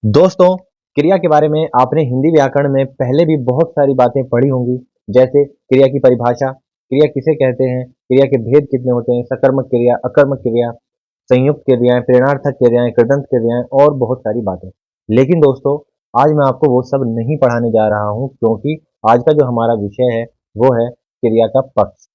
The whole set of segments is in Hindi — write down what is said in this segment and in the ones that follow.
दोस्तों, क्रिया के बारे में आपने हिंदी व्याकरण में पहले भी बहुत सारी बातें पढ़ी होंगी। जैसे क्रिया की परिभाषा, क्रिया किसे कहते हैं, क्रिया के भेद कितने होते हैं, सकर्मक क्रिया, अकर्मक क्रिया, संयुक्त क्रियाएं, प्रेरणार्थक क्रियाएं, कृदंत क्रियाएं और बहुत सारी बातें। लेकिन दोस्तों, आज मैं आपको वो सब नहीं पढ़ाने जा रहा हूँ, क्योंकि आज का जो हमारा विषय है वो है क्रिया का पक्ष।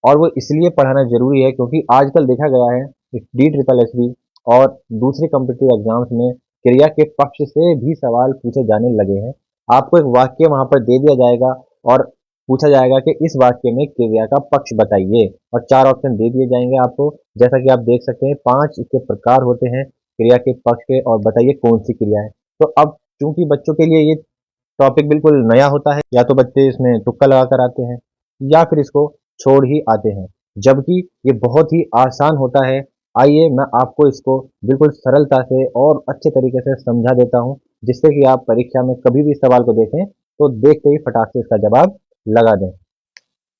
और वो इसलिए पढ़ाना ज़रूरी है क्योंकि आजकल देखा गया है डी ट्रिपल एस बी और दूसरे कॉम्पिटिटिव एग्जाम्स में क्रिया के पक्ष से भी सवाल पूछे जाने लगे हैं। आपको एक वाक्य वहाँ पर दे दिया जाएगा और पूछा जाएगा कि इस वाक्य में क्रिया का पक्ष बताइए, और 4 ऑप्शन दे दिए जाएंगे आपको। जैसा कि आप देख सकते हैं 5 इसके प्रकार होते हैं क्रिया के पक्ष के, और बताइए कौन सी क्रिया है। तो अब चूंकि बच्चों के लिए ये टॉपिक बिल्कुल नया होता है, या तो बच्चे इसमें तुक्का लगा कर आते हैं या फिर इसको छोड़ ही आते हैं, जबकि ये बहुत ही आसान होता है। आइए मैं आपको इसको बिल्कुल सरलता से और अच्छे तरीके से समझा देता हूँ, जिससे कि आप परीक्षा में कभी भी इस सवाल को देखें तो देखते ही फटाक से इसका जवाब लगा दें।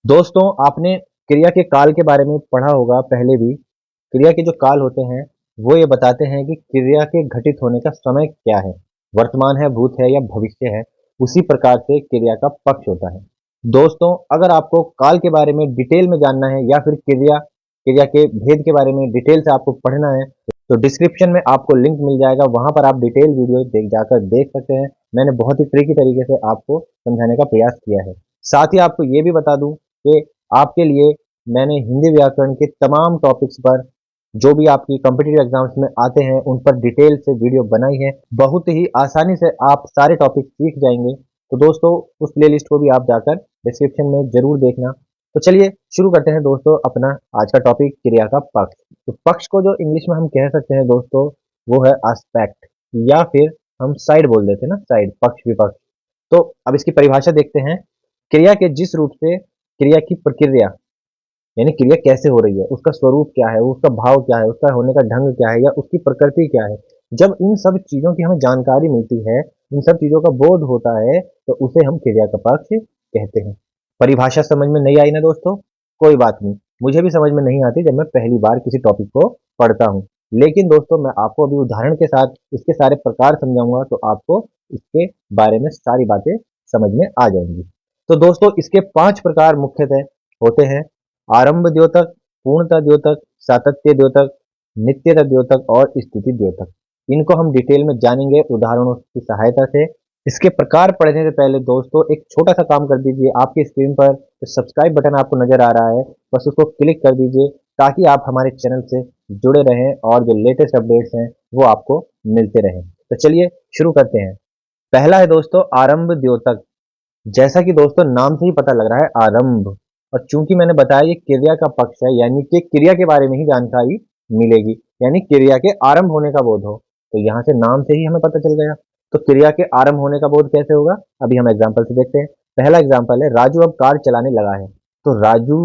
दोस्तों, आपने क्रिया के काल के बारे में पढ़ा होगा पहले भी। क्रिया के जो काल होते हैं वो ये बताते हैं कि क्रिया के घटित होने का समय क्या है, वर्तमान है, भूत है या भविष्य है। उसी प्रकार से क्रिया का पक्ष होता है। दोस्तों, अगर आपको काल के बारे में डिटेल में जानना है या फिर क्रिया क्रिया के भेद के बारे में डिटेल से आपको पढ़ना है, तो डिस्क्रिप्शन में आपको लिंक मिल जाएगा, वहां पर आप डिटेल वीडियो जाकर देख सकते हैं। मैंने बहुत ही ट्रिकी तरीके से आपको समझाने का प्रयास किया है। साथ ही आपको ये भी बता दूं कि आपके लिए मैंने हिंदी व्याकरण के तमाम टॉपिक्स पर, जो भी आपकी कॉम्पिटिटिव एग्जाम्स में आते हैं, उन पर डिटेल से वीडियो बनाई है। बहुत ही आसानी से आप सारे टॉपिक सीख जाएंगे। तो दोस्तों, उस प्लेलिस्ट को भी आप जाकर डिस्क्रिप्शन में जरूर देखना। तो चलिए शुरू करते हैं दोस्तों अपना आज का टॉपिक, क्रिया का पक्ष। तो पक्ष को जो इंग्लिश में हम कह सकते हैं दोस्तों, वो है एस्पेक्ट, या फिर हम साइड बोल देते हैं ना, साइड, पक्ष विपक्ष। तो अब इसकी परिभाषा देखते हैं। क्रिया के जिस रूप से क्रिया की प्रक्रिया, यानी क्रिया कैसे हो रही है, उसका स्वरूप क्या है, उसका भाव क्या है, उसका होने का ढंग क्या है, या उसकी प्रकृति क्या है, जब इन सब चीजों की हमें जानकारी मिलती है, इन सब चीजों का बोध होता है, तो उसे हम क्रिया का पक्ष कहते हैं। परिभाषा समझ में नहीं आई ना दोस्तों? कोई बात नहीं, मुझे भी समझ में नहीं आती जब मैं पहली बार किसी टॉपिक को पढ़ता हूँ। लेकिन दोस्तों, मैं आपको अभी उदाहरण के साथ इसके सारे प्रकार समझाऊंगा, तो आपको इसके बारे में सारी बातें समझ में आ जाएंगी। तो दोस्तों, इसके 5 प्रकार मुख्यतः होते हैं: आरंभ द्योतक, पूर्णता द्योतक, सातत्य द्योतक, नित्यता द्योतक और स्थिति द्योतक। इनको हम डिटेल में जानेंगे उदाहरणों की सहायता से। इसके प्रकार पढ़ने से पहले दोस्तों, एक छोटा सा काम कर दीजिए। आपकी स्क्रीन पर जो सब्सक्राइब बटन आपको नजर आ रहा है, बस उसको क्लिक कर दीजिए, ताकि आप हमारे चैनल से जुड़े रहें और जो लेटेस्ट अपडेट्स हैं वो आपको मिलते रहें। तो चलिए शुरू करते हैं। पहला है दोस्तों आरंभ द्योतक। जैसा कि दोस्तों नाम से ही पता लग रहा है, आरंभ, और चूंकि मैंने बताया ये क्रिया का पक्ष है, यानी कि क्रिया के बारे में ही जानकारी मिलेगी, यानी क्रिया के आरंभ होने का बोध हो। तो यहाँ से नाम से ही हमें पता चल गया। तो क्रिया के आरंभ होने का बोध कैसे होगा, अभी हम एग्जाम्पल से देखते हैं। पहला एग्जाम्पल है, राजू अब कार चलाने लगा है। तो राजू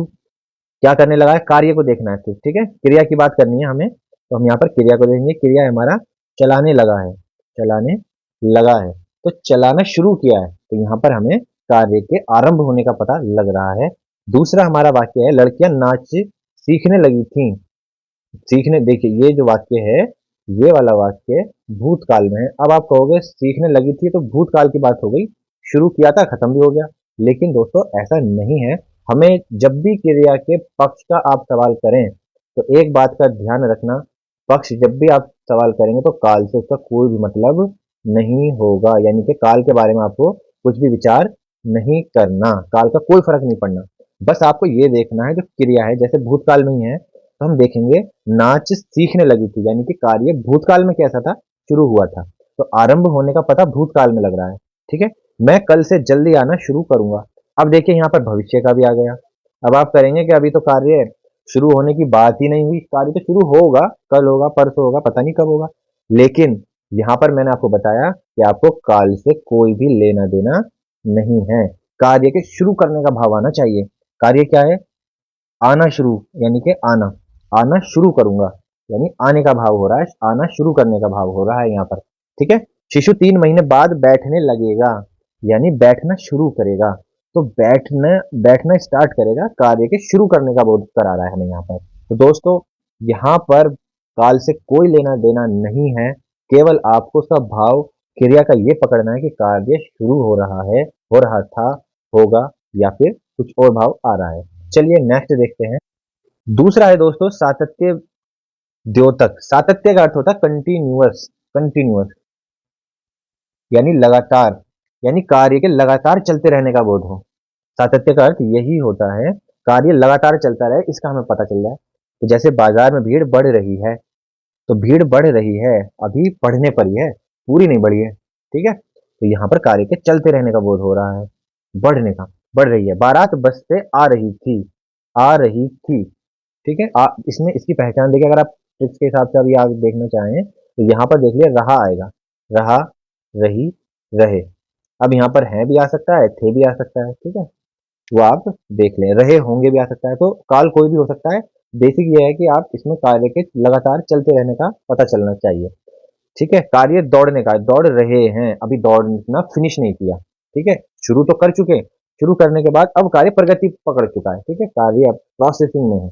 क्या करने लगा है, कार्य को देखना है। ठीक है, क्रिया की बात करनी है हमें, तो हम यहाँ पर क्रिया को देखेंगे। क्रिया है हमारा चलाने लगा है, चलाने लगा है, तो चलाना शुरू किया है, तो यहाँ पर हमें कार्य के आरंभ होने का पता लग रहा है। दूसरा हमारा वाक्य है, लड़कियां नाच सीखने लगी थी। सीखने, देखिए ये जो वाक्य है, ये वाला वाक्य भूतकाल में है। अब आप कहोगे सीखने लगी थी तो भूतकाल की बात हो गई, शुरू किया था खत्म भी हो गया। लेकिन दोस्तों ऐसा नहीं है। हमें जब भी क्रिया के पक्ष का आप सवाल करें, तो एक बात का ध्यान रखना, पक्ष जब भी आप सवाल करेंगे तो काल से उसका कोई भी मतलब नहीं होगा, यानी कि काल के बारे में आपको कुछ भी विचार नहीं करना, काल का कोई फर्क नहीं पड़ना। बस आपको ये देखना है जो क्रिया है, जैसे भूतकाल में ही है, तो हम देखेंगे नाच सीखने लगी थी, यानी कि कार्य भूतकाल में कैसा था, शुरू हुआ था। तो आरंभ होने का पता भूतकाल में लग रहा है। ठीक है, मैं कल से जल्दी आना शुरू करूंगा। अब देखिए यहाँ पर भविष्य का भी आ गया। अब आप करेंगे कि अभी तो कार्य शुरू होने की बात ही नहीं हुई, कार्य तो शुरू होगा, कल होगा, परसों होगा, पता नहीं कब होगा। लेकिन यहाँ पर मैंने आपको बताया कि आपको काल से कोई भी लेना देना नहीं है, कार्य के शुरू करने का भाव आना चाहिए। कार्य क्या है, आना शुरू, यानी कि आना, आना शुरू करूंगा, यानी आने का भाव हो रहा है, आना शुरू करने का भाव हो रहा है यहाँ पर। ठीक है, शिशु 3 महीने बाद बैठने लगेगा, यानी बैठना शुरू करेगा। तो बैठना बैठना स्टार्ट करेगा, कार्य के शुरू करने का बोध करा रहा है हमें यहाँ पर। तो दोस्तों, यहाँ पर काल से कोई लेना देना नहीं है, केवल आपको उसका भाव क्रिया का ये पकड़ना है कि कार्य शुरू हो रहा है, हो रहा था, होगा या फिर कुछ और भाव आ रहा है। चलिए नेक्स्ट देखते हैं। दूसरा है दोस्तों सातत्य द्योतक। सातत्य का अर्थ होता है कंटिन्यूअस, कंटिन्यूअस यानी लगातार, यानी कार्य के लगातार चलते रहने का बोध हो। सातत्य का अर्थ यही होता है, कार्य लगातार चलता रहे, इसका हमें पता चल जाए। तो जैसे बाजार में भीड़ बढ़ रही है, तो भीड़ बढ़ रही है, अभी बढ़ने पर ही है, पूरी नहीं बढ़ी है, ठीक है। तो यहाँ पर कार्य के चलते रहने का बोध हो रहा है, बढ़ने का, बढ़ रही है। बारात बस से आ रही थी, आ रही थी, ठीक है। इसमें इसकी पहचान देखिए, अगर आप ट्रिक्स के हिसाब से अभी आप देखना चाहें तो यहाँ पर देख लिया रहा आएगा, रहा, रही, रहे। अब यहाँ पर है भी आ सकता है, थे भी आ सकता है, ठीक है, वो आप देख लें। रहे होंगे भी आ सकता है, तो काल कोई भी हो सकता है। बेसिक ये है कि आप इसमें कार्य के लगातार चलते रहने का पता चलना चाहिए, ठीक है। कार्य दौड़ने का, दौड़ रहे हैं, अभी दौड़ना फिनिश नहीं किया, ठीक है, शुरू तो कर चुके, शुरू करने के बाद अब कार्य प्रगति पकड़ चुका है, ठीक है, कार्य अब प्रोसेसिंग में है,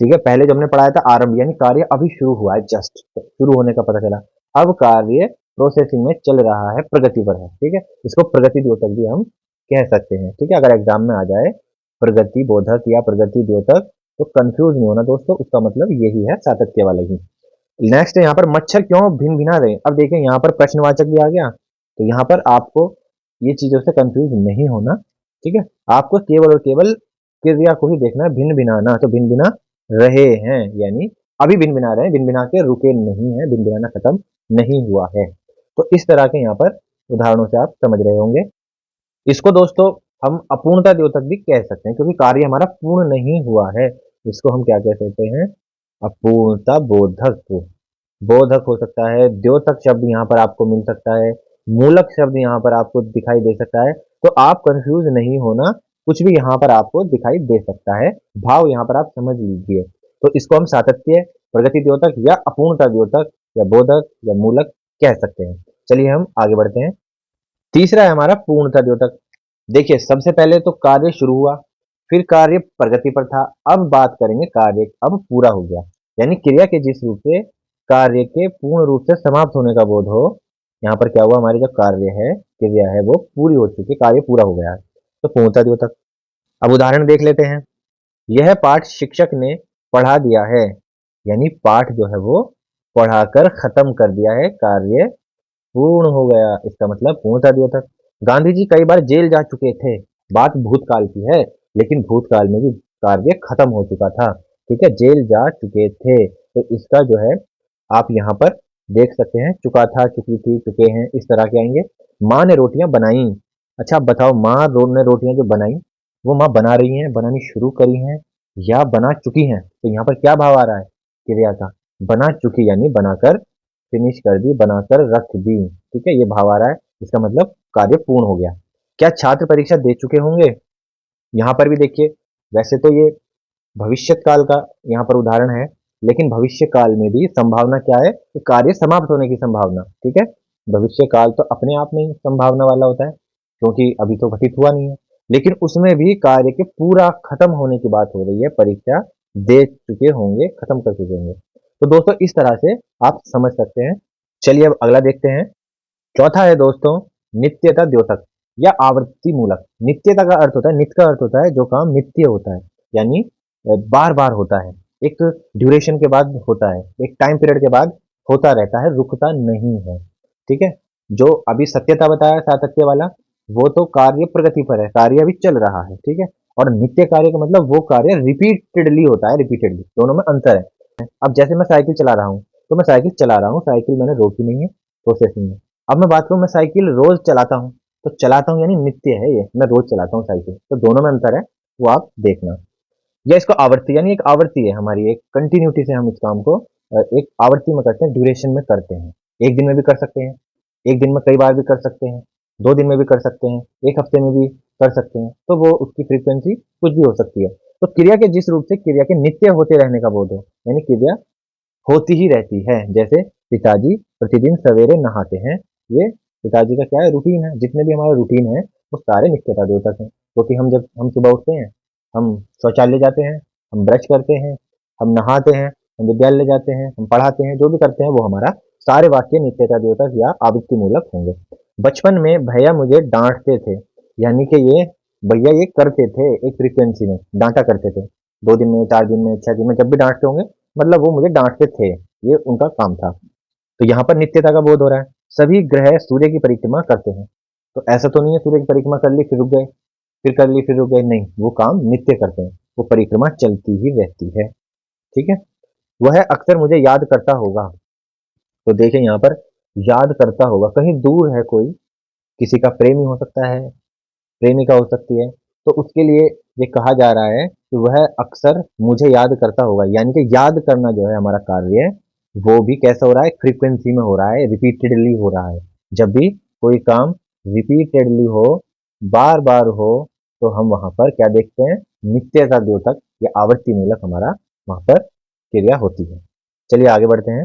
ठीक है। पहले जो हमने पढ़ाया था आरंभ, यानी कार्य अभी शुरू हुआ है, जस्ट शुरू होने का पता चला। अब कार्य प्रोसेसिंग में चल रहा है, प्रगति पर है, ठीक है। इसको प्रगति द्योतक भी हम कह सकते हैं, ठीक है। अगर एग्जाम में आ जाए प्रगति बोधक या प्रगति द्योतक तो कंफ्यूज नहीं होना दोस्तों, उसका मतलब यही है, सातत्य वाला ही। नेक्स्ट है यहाँ पर मच्छर क्यों भिन भिना रहे। अब देखिए यहाँ पर प्रश्नवाचक भी आ गया, तो यहाँ पर आपको ये चीजों से कंफ्यूज नहीं होना, ठीक है। आपको केवल और केवल क्रिया को ही देखना है, भिन भिनाना, तो भिन भिना रहे हैं यानी अभी भिन भिना रहे हैं, भिन भिना के रुके नहीं है, भिन भिनाना खत्म नहीं हुआ है। तो इस तरह के यहाँ पर उदाहरणों से आप समझ रहे होंगे। इसको दोस्तों हम अपूर्णता द्योतक भी कह सकते हैं, क्योंकि कार्य हमारा पूर्ण नहीं हुआ है। इसको हम क्या कह सकते हैं, अपूर्णता बोधक। बोधक हो सकता है, द्योतक शब्द यहाँ पर आपको मिल सकता है, मूलक शब्द यहाँ पर आपको दिखाई दे सकता है। तो आप कंफ्यूज नहीं होना, कुछ भी यहाँ पर आपको दिखाई दे सकता है, भाव यहाँ पर आप समझ लीजिए। तो इसको हम सातत्य, प्रगति द्योतक या अपूर्णता द्योतक या बोधक या मूलक कह सकते हैं। चलिए हम आगे बढ़ते हैं। तीसरा है हमारा पूर्णता द्योतक। देखिए सबसे पहले तो कार्य शुरू हुआ, फिर कार्य प्रगति पर था, अब बात करेंगे कार्य अब पूरा हो गया, यानी क्रिया के जिस रूप से कार्य के पूर्ण रूप से समाप्त होने का बोध हो। यहाँ पर क्या हुआ, हमारी जो कार्य है, क्रिया है, वो पूरी हो चुकी है, कार्य पूरा हो गया है, तो पूर्णता द्योतक। अब उदाहरण देख लेते हैं। यह पाठ शिक्षक ने पढ़ा दिया है, यानी पाठ जो है वो पढ़ाकर खत्म कर दिया है, कार्य पूर्ण हो गया, इसका मतलब पूर्णता द्योतक। गांधी जी कई बार जेल जा चुके थे, बात भूतकाल की है, लेकिन भूतकाल में भी कार्य खत्म हो चुका था, ठीक है, जेल जा चुके थे। तो इसका जो है आप यहाँ पर देख सकते हैं, चुका था, चुकी थी, चुके हैं, इस तरह के आएंगे। माँ ने रोटियां बनाई। अच्छा आप बताओ, ने रोटियां जो बनाई, वो माँ बना रही हैं, बनानी शुरू करी हैं या बना चुकी हैं। तो यहाँ पर क्या भाव आ रहा है, क्रिया का, बना चुकी यानी बनाकर फिनिश कर दी, बनाकर रख दी, ठीक है, ये भाव आ रहा है, इसका मतलब कार्य पूर्ण हो गया। क्या छात्र परीक्षा दे चुके होंगे, यहाँ पर भी देखिए, वैसे तो ये भविष्य काल का यहाँ पर उदाहरण है, लेकिन भविष्य काल में भी संभावना क्या है, कि कार्य समाप्त होने की संभावना, ठीक है। भविष्य काल तो अपने आप में ही संभावना वाला होता है, क्योंकि अभी तो घटित हुआ नहीं है, लेकिन उसमें भी कार्य के पूरा खत्म होने की बात हो रही है, परीक्षा दे चुके होंगे, खत्म कर चुके होंगे। तो दोस्तों इस तरह से आप समझ सकते हैं। चलिए अब अगला देखते हैं। चौथा है दोस्तों नित्यता द्योतक या आवर्ती मूलक। नित्यता का अर्थ होता है, नित्य का अर्थ होता है जो काम नित्य होता है, यानी बार बार होता है, एक ड्यूरेशन के बाद होता है, एक टाइम पीरियड के बाद होता रहता है, रुकता नहीं है, ठीक है। जो अभी सत्यता बताया सातत्य वाला, वो तो कार्य प्रगति पर है, कार्य अभी चल रहा है, ठीक है। और नित्य कार्य का मतलब वो कार्य रिपीटेडली होता है, रिपीटेडली, दोनों में अंतर है। अब जैसे मैं साइकिल चला रहा हूँ, तो मैं साइकिल चला रहा हूँ, साइकिल मैंने रोकी नहीं है, प्रोसेसिंग में। अब मैं बात करूँ, मैं साइकिल रोज चलाता हूँ, तो चलाता हूँ यानी नित्य है ये, मैं रोज चलाता हूँ साइकिल, तो दोनों में अंतर है, वो आप देखना। या इसको आवर्ती, यानी एक आवर्ती है हमारी, एक कंटिन्यूटी से हम इस काम को एक आवर्ती में करते हैं, ड्यूरेशन में करते हैं। एक दिन में भी कर सकते हैं, एक दिन में कई बार भी कर सकते हैं, 2 दिन में भी कर सकते हैं, एक हफ्ते में भी कर सकते हैं, तो वो उसकी फ्रीक्वेंसी कुछ भी हो सकती है। तो क्रिया के जिस रूप से क्रिया के नित्य होते रहने का बोध हो, यानी क्रिया होती ही रहती है। जैसे पिताजी प्रतिदिन सवेरे नहाते हैं, ये पिताजी का क्या है, रूटीन है। जितने भी हमारे रूटीन है वो सारे नित्यता द्योतक हैं, क्योंकि हम जब हम सुबह उठते हैं, हम शौचालय जाते हैं, हम ब्रश करते हैं, हम नहाते हैं, हम विद्यालय जाते हैं, हम पढ़ाते हैं, जो भी करते हैं वो हमारा सारे वाक्य नित्यता द्योतक या आवृत्ति मूलक होंगे। बचपन में भैया मुझे डांटते थे, यानी कि ये भैया ये करते थे, एक फ्रीक्वेंसी में डांटा करते थे। 2 दिन में, 4 दिन में, 6 दिन में, जब भी डांटते होंगे मतलब वो मुझे डांटते थे, ये उनका काम था। तो यहाँ पर नित्यता का बोध हो रहा है। सभी ग्रह सूर्य की परिक्रमा करते हैं, तो ऐसा तो नहीं है सूर्य की परिक्रमा कर ली फिर रुक गए, फिर कर ली फिर रुक गए, नहीं, वो काम नित्य करते हैं, वो परिक्रमा चलती ही रहती है। ठीक है। वह अक्सर मुझे याद करता होगा। तो देखें यहाँ पर, याद करता होगा, कहीं दूर है कोई, किसी का प्रेमी हो सकता है, प्रेमिका हो सकती है, तो उसके लिए ये कहा जा रहा है कि वह अक्सर मुझे याद करता होगा, यानी कि याद करना जो है हमारा कार्य, वो भी कैसा हो रहा है, फ्रीक्वेंसी में हो रहा है, रिपीटेडली हो रहा है। जब भी कोई काम रिपीटेडली हो, बार बार हो, तो हम वहां पर क्या देखते हैं, नित्यता द्योतक या आवर्ती मूलक हमारा वहां पर क्रिया होती है। चलिए आगे बढ़ते हैं।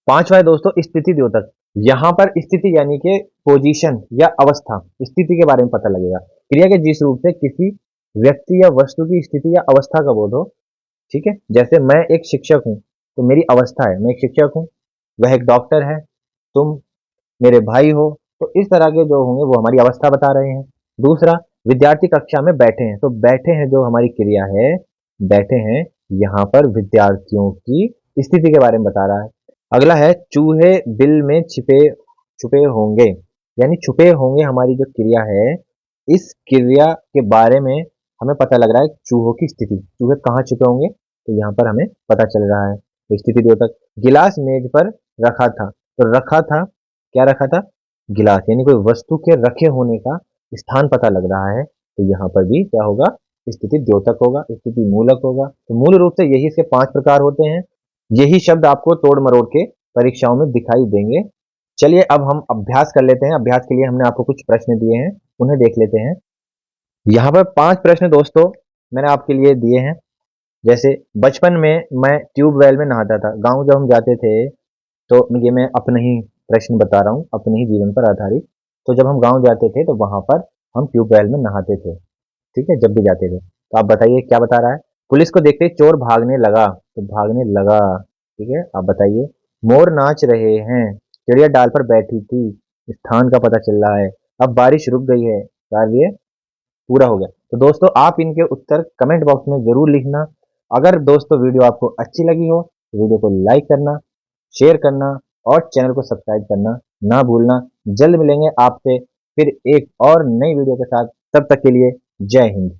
पांचवा है दोस्तों स्थिति द्योतक। यहाँ पर स्थिति यानी कि पोजीशन या अवस्था, स्थिति के बारे में पता लगेगा। क्रिया के जिस रूप से किसी व्यक्ति या वस्तु की स्थिति या अवस्था का बोध हो। ठीक है। जैसे मैं एक शिक्षक हूँ, तो मेरी अवस्था है, मैं एक शिक्षक हूँ, वह एक डॉक्टर है, तुम मेरे भाई हो, तो इस तरह के जो होंगे वो हमारी अवस्था बता रहे हैं। दूसरा, विद्यार्थी कक्षा में बैठे हैं, तो बैठे हैं जो हमारी क्रिया है, बैठे हैं, यहाँ पर विद्यार्थियों की स्थिति के बारे में बता रहा है। अगला है चूहे बिल में छिपे छुपे होंगे, यानी छुपे होंगे हमारी जो क्रिया है, इस क्रिया के बारे में हमें पता लग रहा है चूहों की स्थिति, चूहे कहाँ छुपे होंगे, तो यहाँ पर हमें पता चल रहा है। तो स्थिति द्योतक। गिलास मेज पर रखा था, तो रखा था, क्या रखा था, गिलास, यानी कोई वस्तु के रखे होने का स्थान पता लग रहा है, तो यहाँ पर भी क्या होगा, स्थिति द्योतक होगा, स्थिति मूलक होगा। तो मूल रूप से यही इसके 5 प्रकार होते हैं। यही शब्द आपको तोड़ मरोड़ के परीक्षाओं में दिखाई देंगे। चलिए अब हम अभ्यास कर लेते हैं। अभ्यास के लिए हमने आपको कुछ प्रश्न दिए हैं, उन्हें देख लेते हैं। यहाँ पर 5 प्रश्न दोस्तों मैंने आपके लिए दिए हैं। जैसे बचपन में मैं ट्यूबवेल में नहाता था। गांव जब हम जाते थे, तो ये मैं अपने ही प्रश्न बता रहा हूँ, अपने ही जीवन पर आधारित। तो जब हम गांव जाते थे तो वहां पर हम ट्यूबवेल में नहाते थे। ठीक है, जब भी जाते थे। तो आप बताइए क्या बता रहा है। पुलिस को देखते ही चोर भागने लगा, तो भागने लगा। ठीक है, आप बताइए। मोर नाच रहे हैं, चिड़िया डाल पर बैठी थी, स्थान का पता चल रहा है। अब बारिश रुक गई है, कार्य पूरा हो गया। तो दोस्तों आप इनके उत्तर कमेंट बॉक्स में जरूर लिखना। अगर दोस्तों वीडियो आपको अच्छी लगी हो तो वीडियो को लाइक करना, शेयर करना और चैनल को सब्सक्राइब करना ना भूलना। जल्द मिलेंगे आपसे फिर एक और नई वीडियो के साथ, तब तक के लिए जय हिंद।